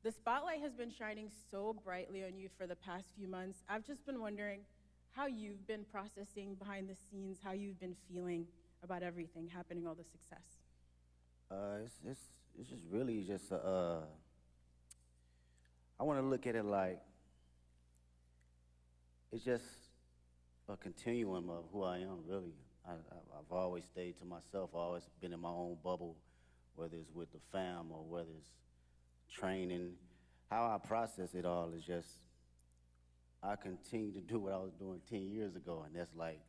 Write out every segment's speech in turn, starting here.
The spotlight has been shining so brightly on you for the past few months. I've just been wondering how you've been processing behind the scenes, how you've been feeling about everything happening, all the success. It's just really just I want to look at it like it's just a continuum of who I am, really. I've always stayed to myself. I've always been in my own bubble, whether it's with the fam or whether it's training. How I process it all is just I continue to do what I was doing 10 years ago, and that's like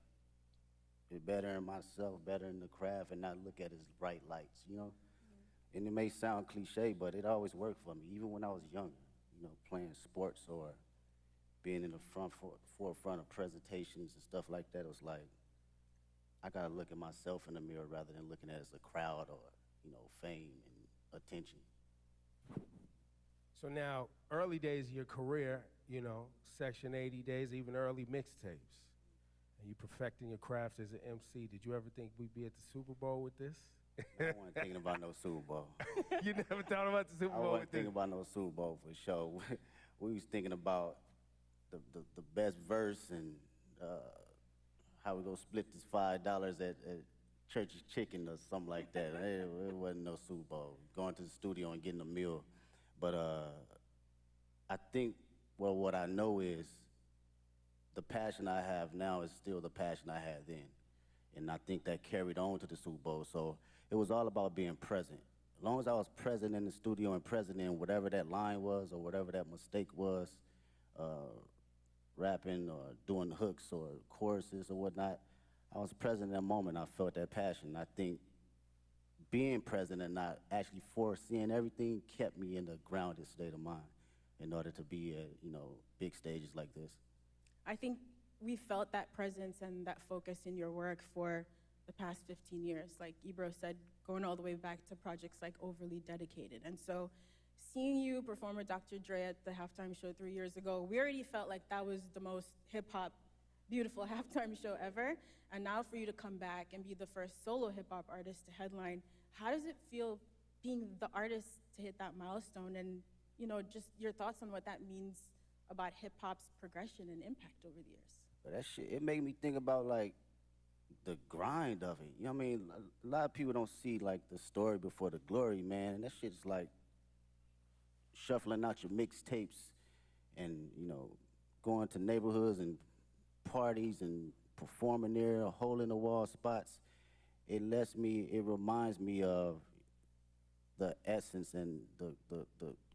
be better in myself, better in the craft, and not look at it as bright lights, you know? And it may sound cliche, but it always worked for me, even when I was younger, you know, playing sports or being in the forefront of presentations and stuff like that. It was like, I gotta look at myself in the mirror rather than looking at it as a crowd or, you know, fame and attention. So now, early days of your career, you know, Section 80 days, even early mixtapes, and you perfecting your craft as an MC. Did you ever think we'd be at the Super Bowl with this? I wasn't thinking about no Super Bowl. You never thought about the Super Bowl I with wasn't this? thinking about no Super Bowl for sure. We was thinking about the best verse and how we gonna split this $5 at Church's Chicken or something like that. It wasn't no Super Bowl. Going to the studio and getting a meal. But I think, well, what I know is the passion I have now is still the passion I had then. And I think that carried on to the Super Bowl. So it was all about being present. As long as I was present in the studio and present in whatever that line was or whatever that mistake was, rapping or doing hooks or choruses or whatnot, I was present in that moment. I felt that passion. I think being present and not actually foreseeing everything kept me in the grounded state of mind in order to be at, you know, big stages like this. I think we felt that presence and that focus in your work for the past 15 years. Like Ebro said, going all the way back to projects like Overly Dedicated. And so seeing you perform with Dr. Dre at the halftime show 3 years ago, we already felt like that was the most hip-hop, beautiful halftime show ever. And now for you to come back and be the first solo hip-hop artist to headline, how does it feel being the artist to hit that milestone? And, you know, just your thoughts on what that means about hip-hop's progression and impact over the years. But that shit, it made me think about, like, the grind of it. You know what I mean? A lot of people don't see, like, the story before the glory, man. And that shit is like shuffling out your mixtapes and, you know, going to neighborhoods and parties and performing there, hole-in-the-wall spots. It reminds me of the essence and the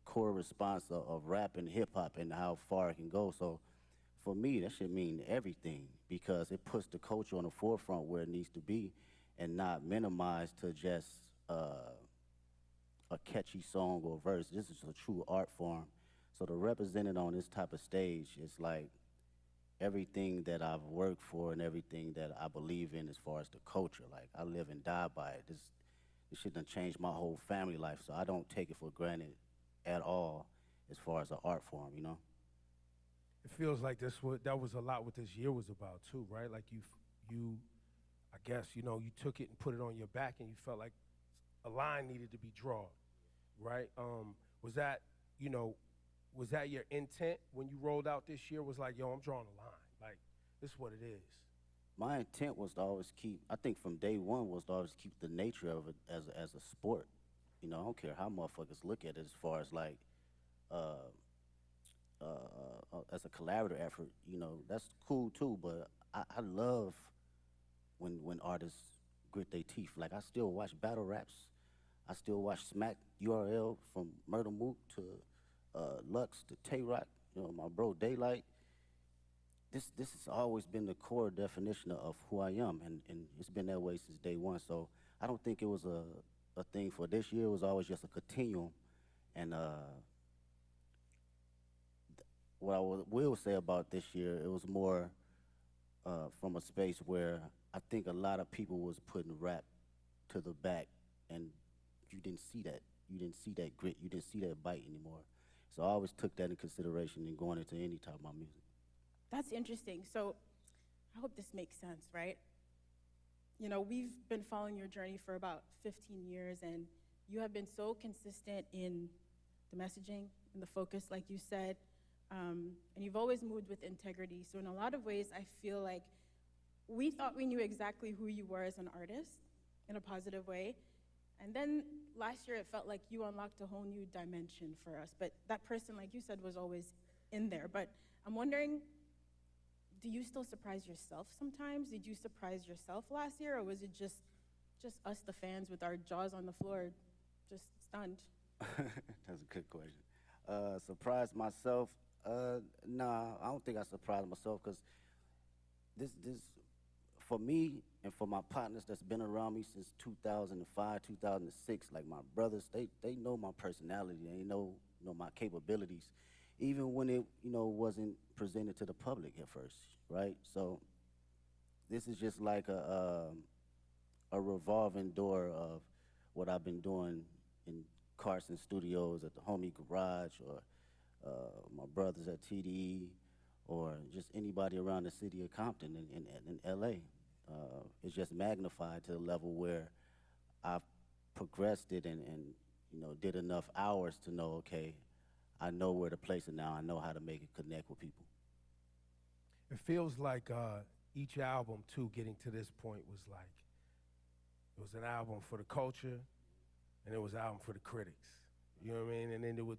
core response of rap and hip-hop and how far it can go. So for me, that should mean everything because it puts the culture on the forefront where it needs to be and not minimized to just a catchy song or verse. This is a true art form. So to represent it on this type of stage is like everything that I've worked for and everything that I believe in as far as the culture. Like, I live and die by it. This shit done changed my whole family life, so I don't take it for granted at all as far as an art form, you know? It feels like that was a lot what this year was about too, right? Like you, I guess, you know, you took it and put it on your back and you felt like a line needed to be drawn, right? Was that, you know, was that your intent when you rolled out this year? Was like, yo, I'm drawing a line. Like, this is what it is. My intent was to always keep, I think from day one was to always keep the nature of it as a sport. You know, I don't care how motherfuckers look at it as far as like, as a collaborative effort, you know, that's cool too, but I love when artists grit their teeth. Like, I still watch battle raps. I still watch Smack URL from Murder Mook to Lux to Tay-Rock, you know, my bro Daylight. This has always been the core definition of who I am, and it's been that way since day one. So I don't think it was a thing for this year. It was always just a continuum. And what I will say about this year, it was more from a space where I think a lot of people was putting rap to the back, and you didn't see that. You didn't see that grit. You didn't see that bite anymore. So I always took that in consideration in going into any type of my music. That's interesting. So I hope this makes sense, right? You know, we've been following your journey for about 15 years, and you have been so consistent in the messaging and the focus, like you said. And you've always moved with integrity. So in a lot of ways, I feel like we thought we knew exactly who you were as an artist in a positive way. And then last year, it felt like you unlocked a whole new dimension for us. But that person, like you said, was always in there. But I'm wondering, do you still surprise yourself sometimes? Did you surprise yourself last year, or was it just us, the fans, with our jaws on the floor, just stunned? That's a good question. Surprise myself? Nah, I don't think I surprised myself because this, for me and for my partners that's been around me since 2005, 2006, like my brothers, they know my personality, they know my capabilities, even when it wasn't presented to the public at first, right? So this is just like a revolving door of what I've been doing in Carson Studios, at the Homie Garage, or my brothers at TDE, or just anybody around the city of Compton in LA. It's just magnified to the level where I've progressed it and did enough hours to know, okay, I know where to place it now. I know how to make it connect with people. It feels like each album, too, getting to this point was like, it was an album for the culture, and it was an album for the critics. You know what I mean? And then it was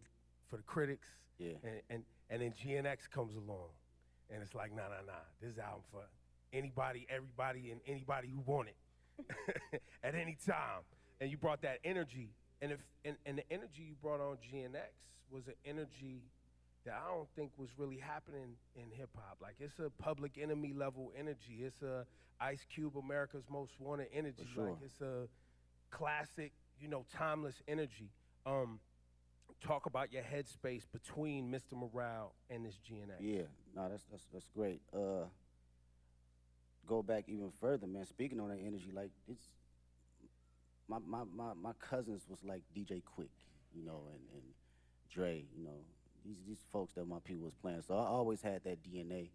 for the critics, yeah. And then GNX comes along, and it's like, nah. This album for anybody, everybody, and anybody who want it at any time. And you brought that energy, and the energy you brought on GNX was an energy that I don't think was really happening in hip hop. Like, it's a Public Enemy level energy. It's a Ice Cube, America's Most Wanted energy. For sure. Like, it's a classic, timeless energy. Talk about your headspace between Mr. Morale and this GNX. Yeah, no, that's great. Go back even further, man. Speaking on that energy, like it's my cousins was like DJ Quick, and Dre, these folks that my people was playing. So I always had that DNA,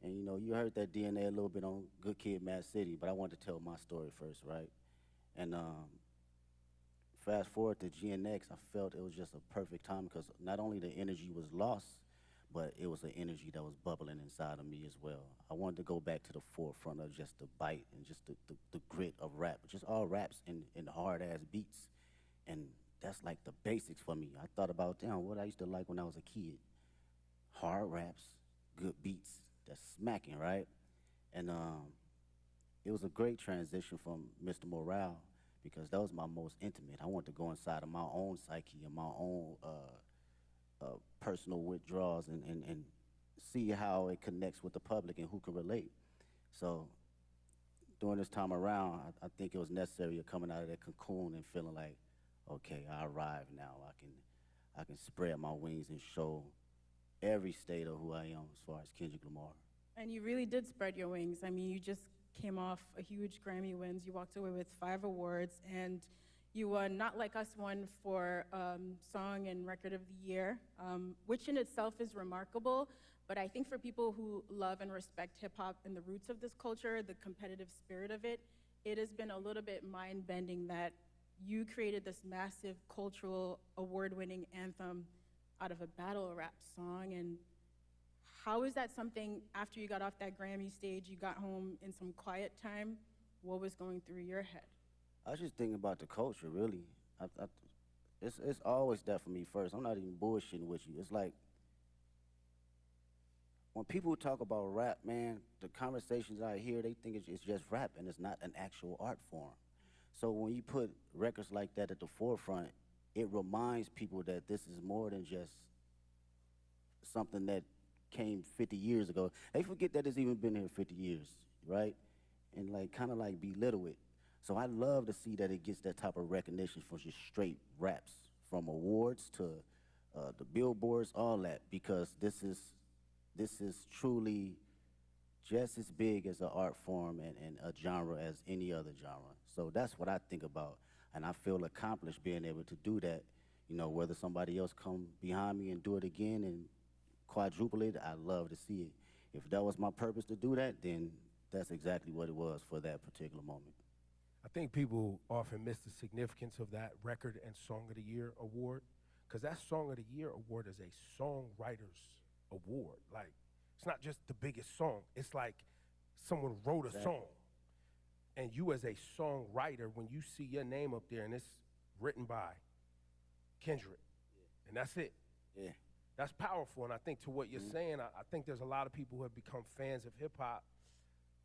and you heard that DNA a little bit on Good Kid, Mad City, but I wanted to tell my story first, right? And fast forward to GNX, I felt it was just a perfect time because not only the energy was lost, but it was an energy that was bubbling inside of me as well. I wanted to go back to the forefront of just the bite and just the grit of rap, just all raps and hard-ass beats. And that's like the basics for me. I thought about, damn, what I used to like when I was a kid. Hard raps, good beats, that's smacking, right? And it was a great transition from Mr. Morale because that was my most intimate. I wanted to go inside of my own psyche and my own personal withdrawals and see how it connects with the public and who can relate. So during this time around, I think it was necessary of coming out of that cocoon and feeling like, okay, I arrived now. I can spread my wings and show every state of who I am as far as Kendrick Lamar. And you really did spread your wings. I mean, you just came off a huge Grammy wins. You walked away with 5 awards, and you won Not Like Us won for Song and Record of the Year, which in itself is remarkable. But I think for people who love and respect hip-hop and the roots of this culture, the competitive spirit of it, it has been a little bit mind-bending that you created this massive cultural award-winning anthem out of a battle rap song. And how is that something, after you got off that Grammy stage, you got home in some quiet time, what was going through your head? I was just thinking about the culture, really. It's always that for me first. I'm not even bullshitting with you. It's like, when people talk about rap, man, the conversations I hear, they think it's just rap and it's not an actual art form. So when you put records like that at the forefront, it reminds people that this is more than just something that came 50 years ago. They forget that it's even been here 50 years, right? And like kind of like belittle it. So I love to see that it gets that type of recognition for just straight raps, from awards to the billboards, all that, because this is truly just as big as an art form and a genre as any other genre. So that's what I think about, and I feel accomplished being able to do that. Whether somebody else come behind me and do it again and quadruple it, I love to see it. If that was my purpose to do that, then that's exactly what it was for that particular moment. I think people often miss the significance of that Record and Song of the Year award. because that Song of the Year award is a songwriters award. Like, it's not just the biggest song. It's like someone wrote a Exactly. song, and you as a songwriter, when you see your name up there and it's written by Kendrick, and that's it. Yeah. That's powerful, and I think to what you're saying, I think there's a lot of people who have become fans of hip hop,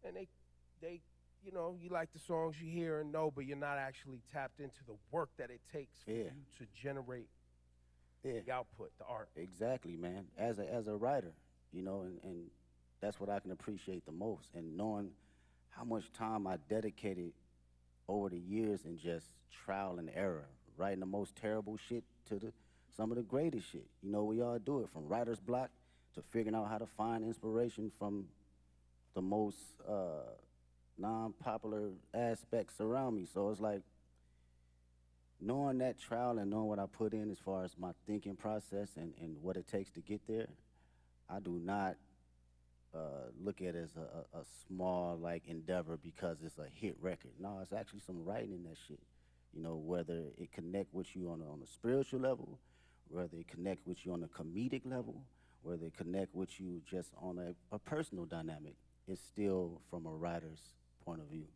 and they, you know, you like the songs you hear and know, but you're not actually tapped into the work that it takes for you to generate the output, the art. Exactly, man. As a writer, you know, and that's what I can appreciate the most, and knowing how much time I dedicated over the years in just trial and error, writing the most terrible shit to some of the greatest shit. You know, we all do it, from writer's block to figuring out how to find inspiration from the most non-popular aspects around me. So it's like, knowing that trial and knowing what I put in as far as my thinking process and what it takes to get there, I do not look at it as a small, like, endeavor because it's a hit record. No, it's actually some writing in that shit. You know, whether it connect with you on a spiritual level, whether it connect with you on a comedic level, whether it connect with you just on a personal dynamic, it's still from a writer's point of view.